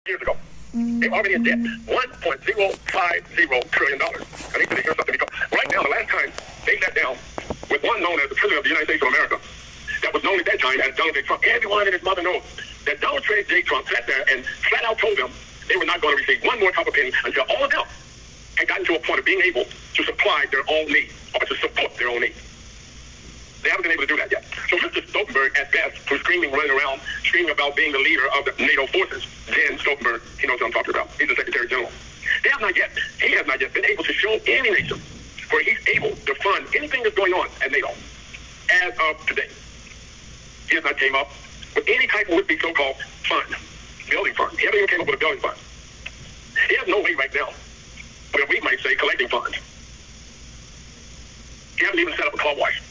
years ago. They're already in debt, $1.050 trillion. I need to hear something because right now, the last time they sat down with one known as the President of the United States of America, that was known at that time as Donald J. Trump. Everyone and his mother knows that Donald J. Trump sat there and flat out told them they were not going to receive one more copper penny until all of them had gotten to a point of being able to supply their own needs or to support their own needs. They haven't been able to do that yet. So Mr. Stoltenberg, at best, who's screaming, running around, screaming about being the leader of the NATO forces, Jen Stoltenberg, he knows what I'm talking about. He's the Secretary General. He has not yet been able to show any nation where he's able to fund anything that's going on at NATO as of today. He has not came up with any type of would-be so-called fund, building fund. He hasn't even came up with a building fund. He has no way right now, where we might say collecting funds. He hasn't even set up a car wash,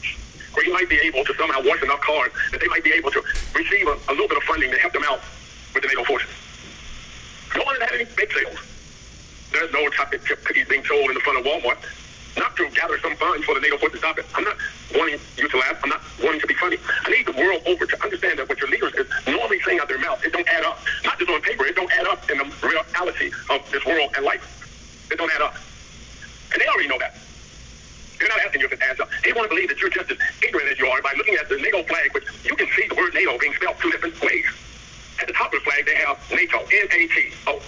where he might be able to somehow wash enough cars that they might be able to receive a little bit of funding to help them out with the NATO forces. No one has had any bake sales. There's no chocolate chip cookies being sold in the front of Walmart, not to gather some funds for the NATO forces to stop it. I'm not wanting you to laugh. I'm not wanting to be funny. I need the world over to understand that what your leaders is normally saying out their mouth, it don't add up. Not just on paper, it don't add up in the reality of this world and life. It don't add up. And they already know that. They're not asking you if it adds up. They want to believe that you're just as ignorant as you are by looking at the NATO flag, which you can see the word NATO being spelled two different ways. At the top of the flag, they have NATO, N-A-T-O.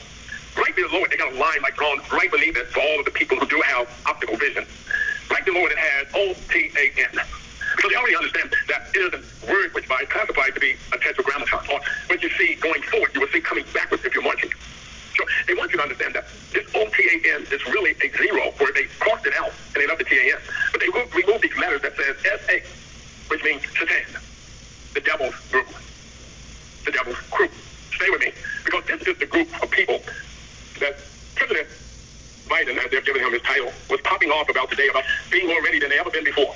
Right below it, they got a line like drawn right beneath it for all of the people who do have optical vision. Right below it, it has O-T-A-N. Because they already understand that it is a word which is classified to be a tetragrammaton. Or when you see going forward, you will see coming backwards if you're marching. So they want you to understand that this O-T-A-N is really a zero where they crossed it out and they left the T-A-N. But they removed these letters that says S-A, which means Satan, the devil's group, the devil's crew. Stay with me, because this is the group of people that President Biden, as they're giving him his title, was popping off about today about being more ready than they ever been before.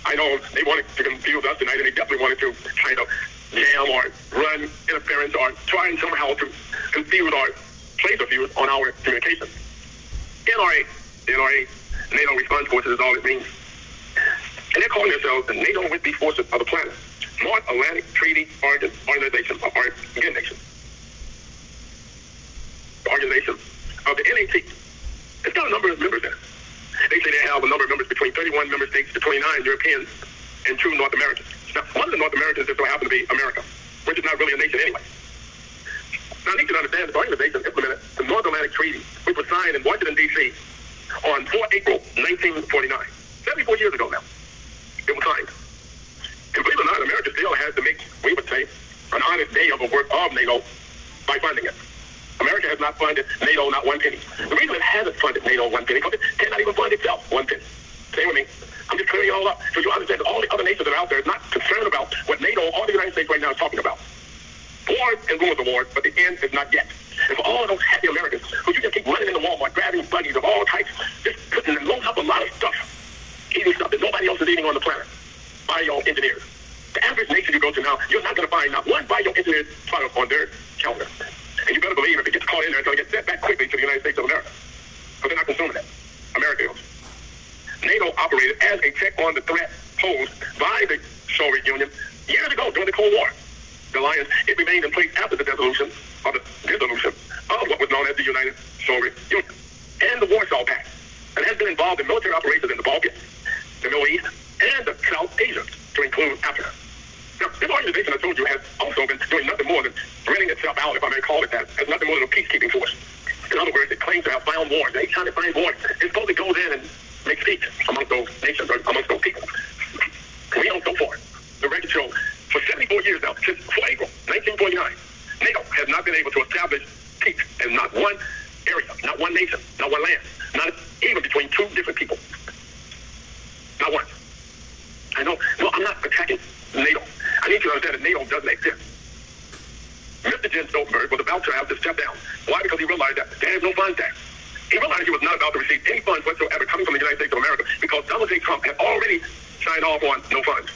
I know they wanted to confuse us tonight, and they definitely wanted to kind of jam or run interference or try somehow to confuse or place a fuse on our communication. NRA, NATO Response Forces is all it means. And they're calling themselves the NATO Would-Be Forces of the Planet, North Atlantic Treaty Organization, or Organization. The organization of the NAT. It's got a number of members in it. They say they have a number of members between 31 member states to 29 Europeans and 2 North Americans. Now, one of the North Americans just so happen to be America, which is not really a nation anyway. Now, I need you to understand that the organization implemented the North Atlantic Treaty, which was signed in Washington, D.C. on 4 April 1949. 74 years ago now. It was signed. And believe it or not, America still has to make, we would say, an honest day of the work of NATO by funding it. America has not funded NATO not one penny. The reason it hasn't funded NATO one penny because it cannot even fund itself one penny. Stay with me. I'm just clearing it all up so you understand that all the other nations that are out there is not concerned about what NATO or the United States right now is talking about. Wars and rumors of wars, but the end is not yet. And for all of those happy Americans who you just keep running into Walmart, grabbing buggies of all types, just putting and loading up a lot of stuff, eating stuff that nobody else is eating on the planet, by your engineers. The average nation you go to now, you're not going to find not one bio-engineered product on their calendar. And you better believe if it gets caught in there, it's going to get sent back quickly to the United States of America. Because they're not consuming that. America is. NATO operated as a check on the threat posed by the Soviet Union years ago during the Cold War. The alliance, it remained in place after the dissolution of what was known as the United Soviet Union and the Warsaw Pact, and has been involved in military operations in the Balkans, the Middle East, and the South Asia, to include Africa. Now, this organization, I told you, has also been doing nothing more than renting itself out, if I may call it that, as nothing more than a peacekeeping force. In other words, it claims to have found wars. Each time it finds wars, it supposedly goes in and makes peace amongst those nations, or amongst those people. We know so far. The record shows for 74 years now, since 4 April 1949, NATO has not been able to establish peace in not one area, not one nation, not one land, not even between 2 different people. Not one. I know. No, I'm not attacking NATO. I need you to understand that NATO doesn't exist. Mr. Jen Stoltenberg was about to have to step down. Why? Because he realized that there is no funds tax. He realized he was not about to receive any funds whatsoever coming from the United States of America because Donald J. Trump had already signed off on no funds.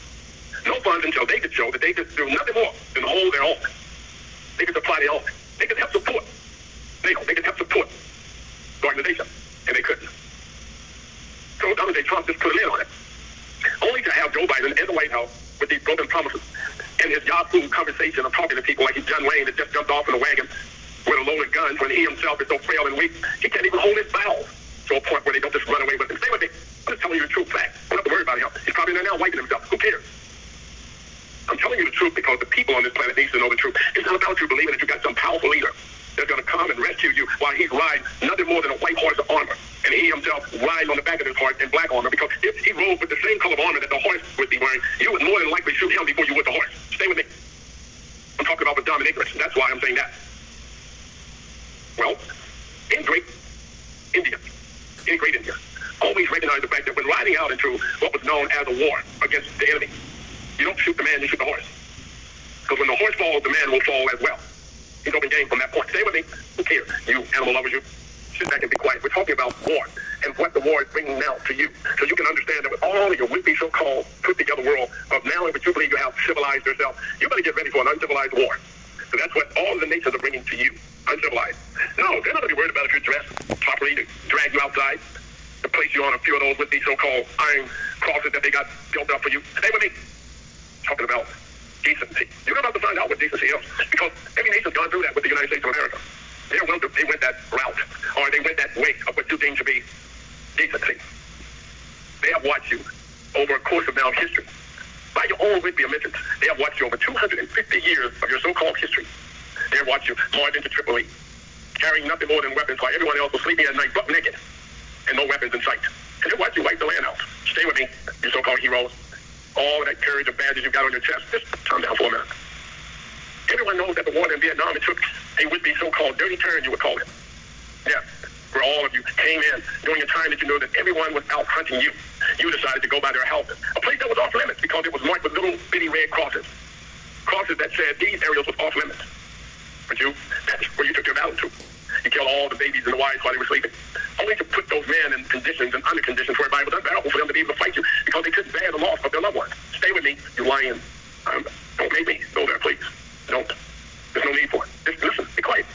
No funds until they could show that they could do nothing more than hold their own. They could supply their own. They could help support NATO. They could help support the organization. And they couldn't. So Donald J. Trump just put a lid on it. Only to have Joe Biden in the White House with these broken promises and his Yahoo conversation of talking to people like he's John Wayne that just jumped off in a wagon with a times when he himself is so frail and weak, he can't even hold his bowels to a point where they don't just run away with him. Stay with me. I'm just telling you the true fact. Don't have to worry about him. He's probably there now wiping himself. Who cares? I'm telling you the truth because the people on this planet need to know the truth. It's not about you believing that you got some powerful leader that's going to come and rescue you while he's riding nothing more than a white horse of armor. And he himself rides on the back of his horse in black armor, because if he rode with the same color of armor that the horse would be wearing, you would more than likely shoot him before you would the horse. Stay with me. I'm talking about the dumb and ignorant. That's why I'm saying that. Well, in great India, always recognize the fact that when riding out into what was known as a war against the enemy, you don't shoot the man, you shoot the horse. Because when the horse falls, the man will fall as well. He's open game from that point. Stay with me. Who cares? You animal lovers, you sit back and be quiet. We're talking about war and what the war is bringing now to you. So you can understand that with all of your would-be so-called put-together world of now in which you believe you have civilized yourself, you better get ready for an uncivilized war. So that's what all the nations are bringing to you. Uncivilized. No, they're not going to be worried about if you're dressed properly to drag you outside, to place you on a few of those would-be so-called iron crosses that they got built up for you. Stay with me. Talking about decency. You're about to find out what decency is, because every nation's gone through that with the United States of America. They went that route, or they went that way of what you deem to be decency. They have watched you over a course of now history. By your own would-be admittance, they have watched you over 250 years of your so-called history. They have watched you march into Tripoli, carrying nothing more than weapons, while everyone else was sleeping at night butt naked, and no weapons in sight. And they watched you wipe the land out. Stay with me, you so-called heroes. All of that courage and badges you got on your chest, just calm down for a minute. Everyone knows that the war in Vietnam, it took a would-be so-called dirty turn, you would call it. Yeah, where all of you came in during a time that you knew that everyone was out hunting you. You decided to go by their houses, a place that was off limits because it was marked with little bitty red crosses. Crosses that said these areas was off limits. But you, that's where you took your battle to. You killed all the babies and the wives while they were sleeping, only to put those men in conditions and under conditions whereby it was unbearable for them to be able to fight you because they couldn't bear the loss of their loved ones. Stay with me, you lying. Don't make me go there, please. Don't. There's no need for it. Just listen. Be quiet.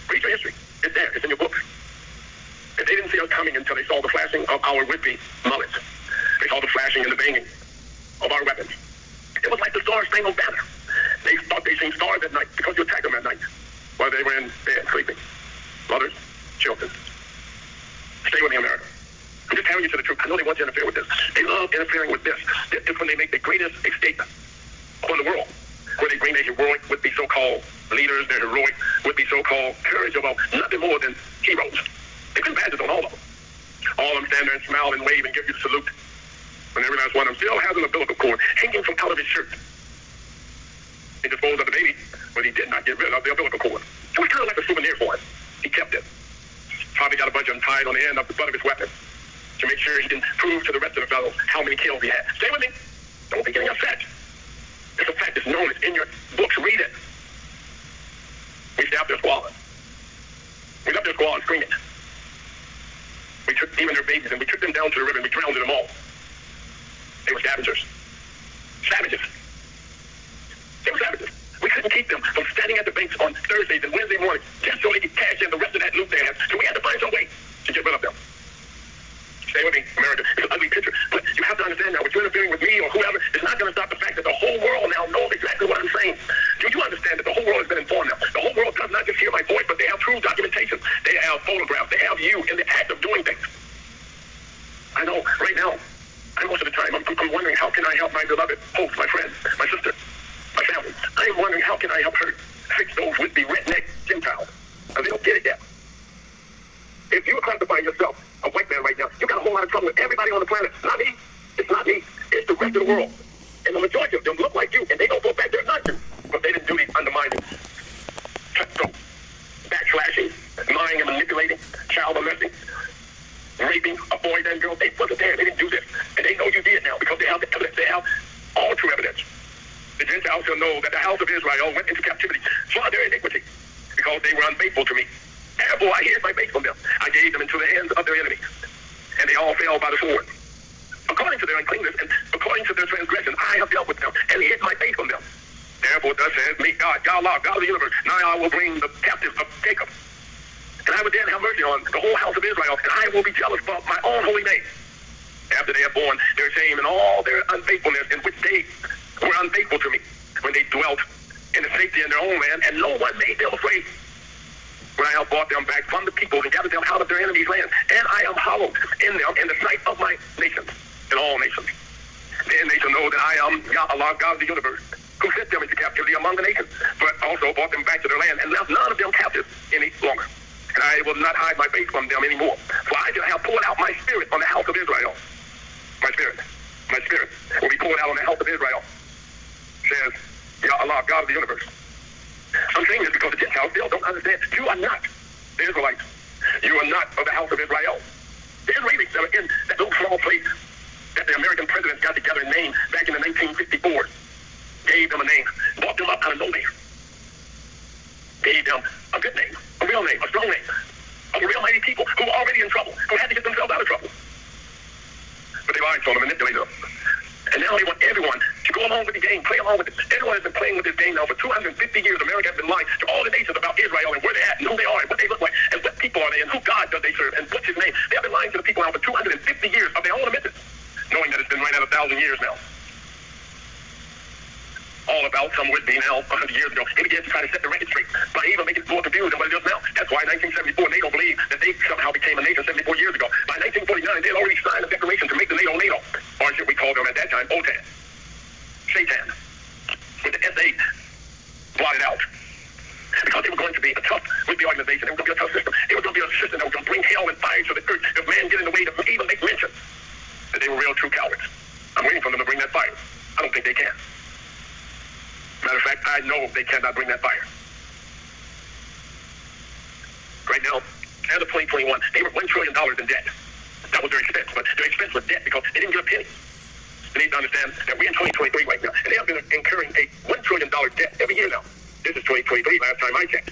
Read your history. It's there. It's in your books. And they didn't see us coming until they saw the flashing of our would-be mullets. They saw the flashing and the banging of our weapons. It was like the Star-Spangled Banner. They thought they seen stars at night because you attacked them at night while they were in bed sleeping. Mothers, children. Stay with me, America. I'm just telling you to the truth. I know they want to interfere with this. They love interfering with this. This is when they make the greatest escape on the world, where they bring their heroic would-be so-called leaders, their heroic would-be so-called courage about nothing more than heroes. They put badges on all of them. All of them stand there and smile and wave and give you the salute. When every last one of them still has an umbilical cord hanging from out of his shirt. He disposed of the baby, but he did not get rid of the umbilical cord. It was kind of like a souvenir for him. He kept it. Probably got a bunch of them tied on the end of the butt of his weapon to make sure he didn't prove to the rest of the fellows how many kills he had. Stay with me. Don't be getting upset. It's a fact. It's known. It's in your books. Read it. We stabbed their squalor. We left their squalor screaming. We took even their babies and we took them down to the river and we drowned them all. They were scavengers. Savages. They were savages. We couldn't keep them from standing at the banks on Thursdays and Wednesday mornings just so they could cash in the rest of that loot they had. So we had to find some way to get rid of them. Stay with me, America. It's an ugly picture. But you have to understand now, what you're interfering with me or whoever is not going to stop the fact that the whole world now knows exactly what I'm saying. Do you understand that the whole world has been informed now? The whole world does not just hear my voice, but they have true documentation. They have photographs. They have you in the act of doing things. I know, right now, most of the time, I'm wondering how can I help my beloved host, my friend, my sister, my family. I'm wondering how can I help her fix those would-be redneck Gentiles. Because they don't get it yet. If you classify yourself a white man right now, you got a whole lot of trouble with everybody on the planet. Not me. It's not me. It's the rest of the world. And the majority of them look like you, and they don't go back there not to. But they didn't do these undermining, cutthroat, backslashing, lying and manipulating, child molesting, raping a boy and girl. They wasn't there. They didn't do this. And they know you did now because they have the evidence. They have all true evidence. The Gentiles shall know that the house of Israel went into captivity for their iniquity because they were unfaithful to me. Therefore, I hid my face from them. I gave them into the hands of their enemies, and they all fell by the sword. According to their uncleanness and according to their transgression, I have dealt with them and hid my face from them. Therefore, thus says me, God, Allah, God of the universe, now I will bring the captives of Jacob, and I will then have mercy on the whole house of Israel, and I will be jealous for my own holy name. After they have borne their shame and all their unfaithfulness in which they were unfaithful to me, when they dwelt in the safety in their own land, and no one made them afraid. When I I have brought them back from the people and gathered them out of their enemies' land. And I am hallowed in them in the sight of my nations, in all nations. Then they shall know that I am Allah, God of the universe, who sent them into captivity among the nations, but also brought them back to their land, and left none of them captive any longer. And I will not hide my face from them anymore. For I shall have poured out my spirit on the house of Israel. My spirit will be poured out on the house of Israel, says Allah, God of the universe. I'm saying this because the Gentiles still don't understand. You are not the Israelites. You are not of the house of Israel. The Israelis that are in that little small place that the American presidents got together and named back in the 1954, gave them a name, brought them up out of nowhere, gave them a good name, a real name, a strong name, of real mighty people who were already in trouble, who had to get themselves out of trouble. But they lied to them, manipulated them. And now they want everyone to go along with the game, play along with it. Everyone has been playing with this game now for 250 years. America has been lying to all the nations about Israel and where they're at and who they are and what they look like and what people are they and who God does they serve and what's his name. They have been lying to the people now for 250 years of their own admittance, knowing that it's been right at 1,000 years now. All about some would be now 100 years ago. He began to try to set the record straight by even making it more confused than what it is now. That's why in 1974, NATO believed that they somehow became a nation 74 years ago. By 1949, they had already signed a declaration to make the NATO NATO, or should we call them at that time, Otan. Satan. With the SA blotted out. Because it was going to be a tough with the organization. It was going to be a tough system. It was going to be a system that was going to bring hell and fire to the earth if man get in the way to even make mention that they were real true cowards. I'm waiting for them to bring that fire. I don't think they can. Matter of fact, I know they cannot bring that fire. Right now, as of 2021, they were $1 trillion in debt. That was their expense, but their expense was debt because they didn't get a penny. They need to understand that we're in 2023 right now, and they have been incurring a $1 trillion debt every year now. This is 2023, last time I checked.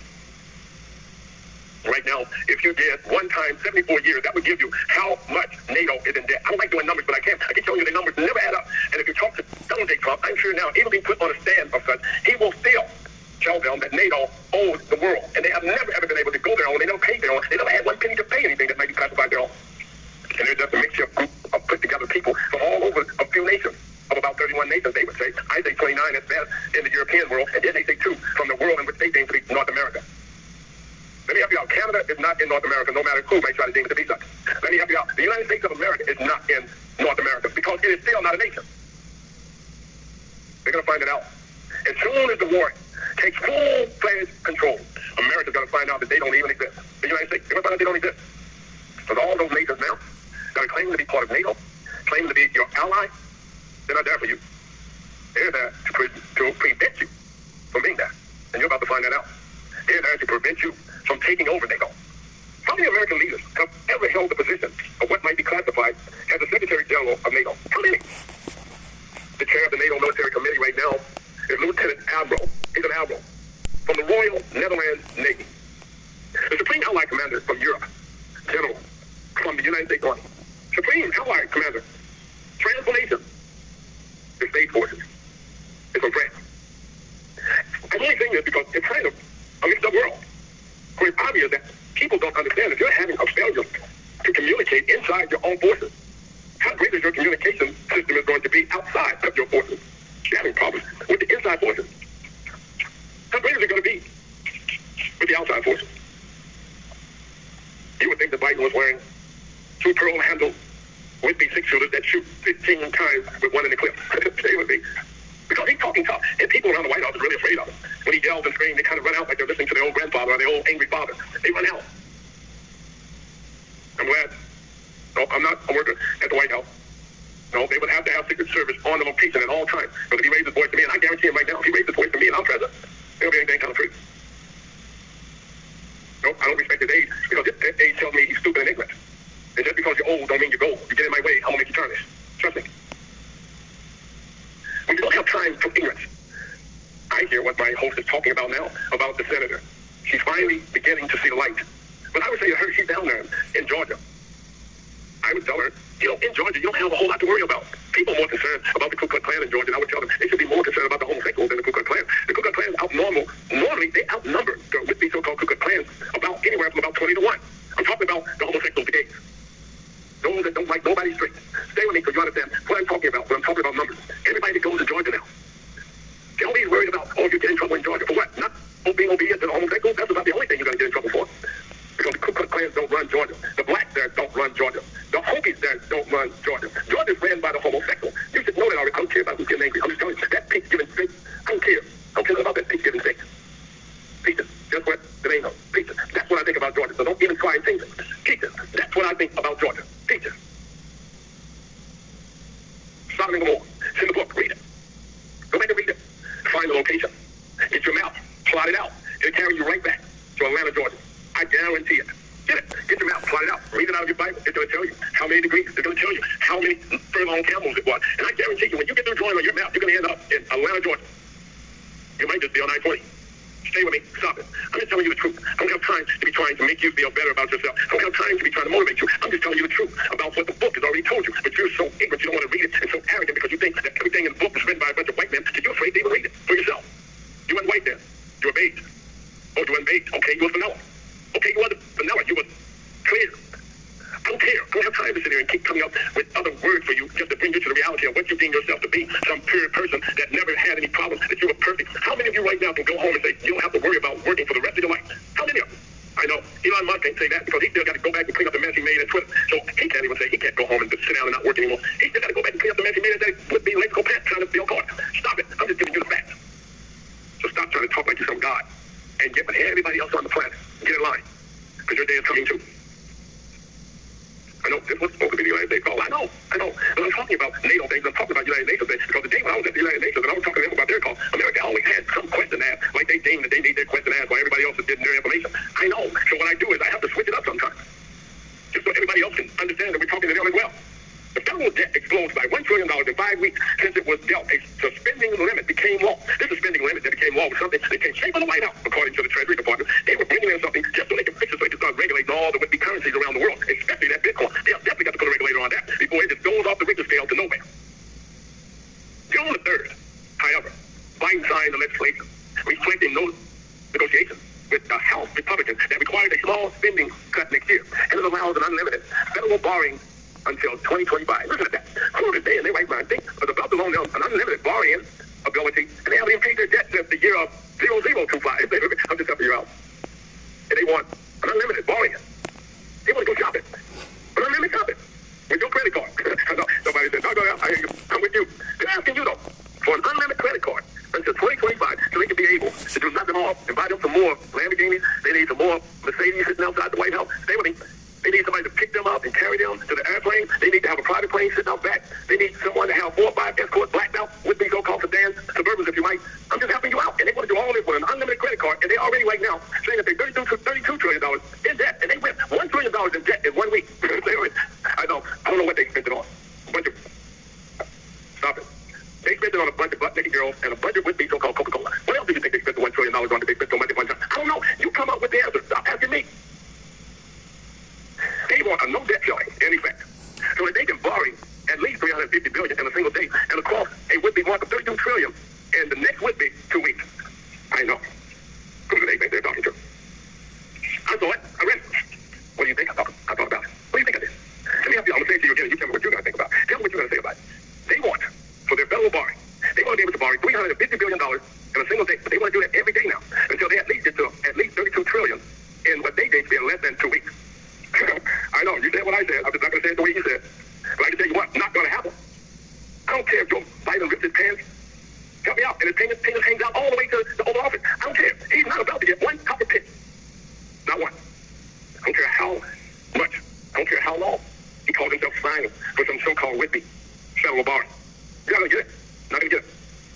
Right now, if you did one time 74 years, that would give you how much NATO is in debt. I don't like doing numbers, but I can tell you the numbers never add up. And if you talk to Donald J. Trump, I'm sure now he will be put on a stand of such. He will still tell them that NATO owes the world. And they have never, ever been able to go their own. They never paid their own. They never had one penny to pay anything that might be classified their own. And they're just a mixture of put together people from all over a few nations, of about 31 nations, they would say. I say 29 at best in the European world, and then they say 2 from the world in which they deem to be North America. Let me help you out. Canada is not in North America, no matter who may try to deem it to be such. Let me help you out. The United States of America is not in North America because it is still not a nation. They're going to find it out. As soon as the war takes full-fledged control, America's going to find out that they don't even exist. The United States, they're going to find out they don't exist. Because all those nations now that are claiming to be part of NATO, claiming to be your ally, they're not there for you. They're there to prevent you from being there. And you're about to find that out. They're there to prevent you from taking over NATO. How many American leaders have ever held the position of what might be classified as the Secretary General of NATO? How many? The chair of the NATO Military Committee right now is Lieutenant Admiral. He's an admiral from the Royal Netherlands Navy. The Supreme Allied Commander from Europe, General from the United States Army. Supreme Allied Commander, Transformation, the State Forces, is from France. I'm only saying this because it's kind of a mixed up world. So it's obvious that people don't understand if you're having a failure to communicate inside your own forces, how great is your communication system is going to be outside of your forces? You're having problems with the inside forces. How great is it going to be with the outside forces? You would think that Biden was wearing 2 pearl-handled would-be 6-shooters that shoot 15 times with one in the clip. They would be. Because he's talking tough, and people around the White House are really afraid of him. When he yells and screams, they kind of run out like they're listening to their old grandfather or their old angry father. They run out. I'm glad. No, I'm not a worker at the White House. No, they would have to have Secret Service on the location at all times. But if he raised his voice to me, and I guarantee him right now, if he raised his voice to me and I'm president, there'll be anything kind of truth. No, I don't respect his age, because his age tells me he's stupid and ignorant. And just because you're old don't mean you're old. You get in my way, I'm going to make you tarnish. Trust me. We don't have time for ignorance. I hear what my host is talking about now, about the senator. She's finally beginning to see the light. But I would say to her, she's down there in Georgia. I would tell her, in Georgia, you don't have a whole lot to worry about. People are more concerned about the Ku Klux Klan in Georgia, and I would tell them they should be more concerned about the homosexuals than the Ku Klux Klan. The Ku Klux Klan normally they outnumber the would-be so-called Ku Klux Klans about anywhere from about 20 to 1. I'm talking about the homosexuals, the gays. Those that don't like nobody straight. Stay with me so you understand what I'm talking about when I'm talking about numbers. Everybody that goes to Georgia now. Don't be worried about, you get in trouble in Georgia. For what? Not being obedient to the homosexuals. That's about the only thing you're going to get in trouble for. Georgia. The blacks there don't run Georgia. The Hokies there don't run Georgia. Georgia's ran by the homosexual. You should know that already. I don't care about who's getting angry. I'm just telling you, that pig giving steak, I don't care. I don't care about that pig giving steak. Peaches. Guess what? It ain't no peaches. That's what I think about Georgia. So don't even try and change it. Peaches. That's what I think about Georgia. Peaches. Sodom and Gomorrah. It's in the book. Read it. Go back and read it. Find the location. Get your mouth. Plot it out. It'll carry you right back to Atlanta, Georgia. I guarantee it. Get it. Get your mouth. Plot it out. Read it out of your Bible. It's going to tell you how many degrees. It's going to tell you how many furlong camels it was. And I guarantee you, when you get through drawing on your mouth, you're going to end up in Atlanta, Georgia. You might just be on I-20. Stay with me. Stop it. I'm just telling you the truth. I don't have time to be trying to make you feel better about yourself. I don't have time to be trying to motivate you. I'm just telling you the truth about what the book has already told you. But you're so ignorant, you don't want to read it, and so arrogant because you think that everything in the book was written by a bunch of white men that you're afraid to even read it for yourself. You weren't white then. You were beige. Oh, you weren't beige. Okay, you were vanilla. Okay, you wasn't vanilla. You were clear. I don't care. I don't have time to sit here and keep coming up with other words for you just to bring you to the reality of what you deem yourself to be, some pure person that never had any problems, that you were perfect. How many of you right now can go home and say, you don't have to worry about working for the rest of your life? How many of you? I know. Elon Musk can't say that because he still got to go back and clean up the mess he made at Twitter. So he can't even say he can't go home and just sit down and not work anymore. He still got to go back and clean up the mess he made at that would-be Lexco Pat trying to steal cars. Stop it. I'm just giving you the facts. So stop trying to talk like you're some God and get with everybody else on the planet. Get in line. Because your day is coming too. I know this was supposed to be the United States call. I know. But I'm talking about NATO things. I'm talking about United Nations things. Because the day when I was at the United Nations and I was talking to them about their call, America always had some question to ask. Like they deemed that they need their question asked while everybody else is getting their information. I know. So what I do is I have to switch it up sometimes. Just so everybody else can understand that we're talking to them as well. The federal debt explodes by $1 trillion in 5 weeks since it was dealt. A suspending limit became law. This suspending limit that became law was something that came straight from the White House, according to the Treasury Department. They were bringing in something just so they could fix it so they could start regulating all the would-be currencies around the world, especially that Bitcoin. They have definitely got to put a regulator on that before it just goes off the Richter scale to nowhere. June the 3rd, however, Biden signed the legislation reflecting no negotiations with the House Republicans that required a small spending cut next year, and it allows an unlimited federal borrowing until 2025. Listen to that. Who is they in their right mind think was about to loan them an unlimited borrowing ability, and they haven't even paid their debt since the year of 0025. I'm just helping you out. And they want an unlimited borrowing. They want to go shopping. An unlimited shopping with your credit card. Somebody said, no, I hear you. I'm with you. They're asking you, though, for an unlimited credit card until 2025 so they can be able to do nothing more and buy them some more Lamborghinis. They need some more Mercedes sitting outside the White House. Stay with me. They need somebody to pick them up and carry them to the airplane. They need to have a private plane sitting out back. They need someone to have 4 or 5 escorts blacked out with me, so-called sedans, Suburbans, if you might. I'm just helping you out. And they want to do all this with an unlimited credit card. And they already right now saying that they're $32 trillion in debt. And they went $1 trillion in debt in 1 week. I don't know what they spent it on. A bunch of... Stop it. They spent it on a bunch of butt-naked girls and a bunch of would-be so-called Coca-Cola. What else do you think they spent the $1 trillion on that they spent so much at one time? I don't know. You come up with the answer. Stop asking me. They want a no debt ceiling, in effect, so that they can borrow at least $350 billion in a single day, and across a would-be mark of $32 trillion, and the next would be 2 weeks. I know. Who do they think they're talking to? I saw it. I read it. What do you think I thought about it? What do you think of this? Let me help you. I'm going to say it to you again. You tell me what you're going to think about it. Tell me what you're going to say about it. They want, for their federal borrowing, they want to be able to borrow $350 billion in a single day, but they want to do that every day now, until they at least get to at least $32 trillion in what they think to be in less than 2 weeks. I know, you said what I said. I'm just not going to say it the way you said. But I can tell you what, not going to happen. I don't care if Joe Biden rips his pants. Help me out. And his penis hangs out all the way to the Oval Office. I don't care. He's not about to get one copper pin. Not one. I don't care how much. I don't care how long. He calls himself signing for some so-called would-be federal borrowing. You're not going to get it. Not going to get it.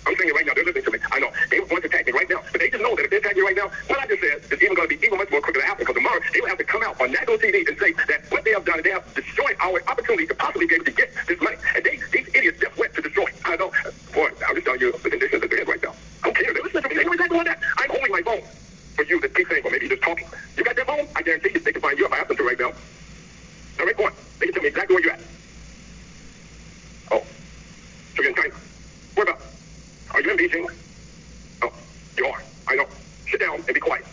I'm saying it right now. They're listening to me. I know. They want to attack me right now. But they just know that if they attack me right now, what I just said is even going to be even much more quicker to happen. Because tomorrow, they will have to come out on national TV and say that what they have done, they have destroyed our opportunity to possibly be able to get this money. And these idiots just went to destroy it. I know. Boy, I'm just telling you the conditions that they're in right now. I don't care. They're listening to me. They know exactly what that. I'm holding my phone for you to keep saying, well, maybe you're just talking. You got their phone? I guarantee you they can find you if I ask them to right now. Now, right, go on. They can tell me exactly where you're at. Oh. So you're in China. Where about? Are you in Beijing? Oh, you are. I know. Sit down and be quiet.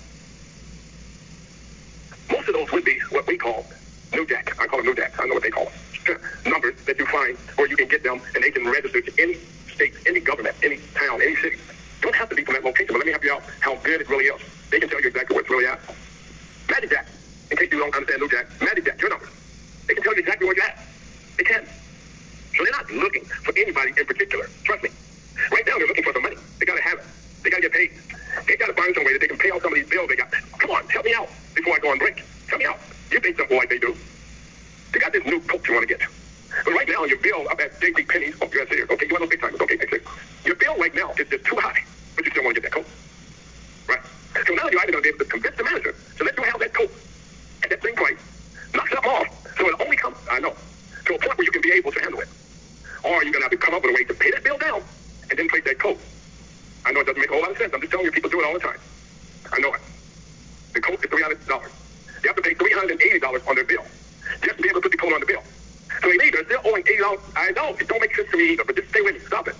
Most of those would be what we call new jacks. I call them new jacks. I know what they call them. Numbers that you find where you can get them and they can register to any state, any government, any town, any city. You don't have to be from that location, but let me help you out how good it really is. They can tell you exactly where it's really at. Magic Jack. in case you don't understand New Jack, Magic Jack, your numbers. They can tell you exactly where you're at. They can. So they're not looking for anybody in particular. Trust me. Right now, they're looking for some money. They got to have it. They got to get paid. They got to find some way that they can pay off some of these bills they got. Come on, help me out before I go on break. Help me out. You think simple like they do. They got this new coat you want to get. But right now, your bill up at JC Penney's, oh, you're here. Okay, you want those big time. Okay, next thing. Your bill right now is just too high, but you still want to get that coat. Right? So now you're either going to be able to convince the manager to let you have that coat at that same price, knock something off, so it only comes, I know, to a point where you can be able to handle it. Or you're going to have to come up with a way to pay that bill down and then place that coat. I know it doesn't make a whole lot of sense. I'm just telling you, people do it all the time. I know it. The coat is $300. You have to pay $380 on their bill just to be able to put the coat on the bill. So they leave, they're still owing $80. I know, it don't make sense to me either, but just stay with me. Stop it.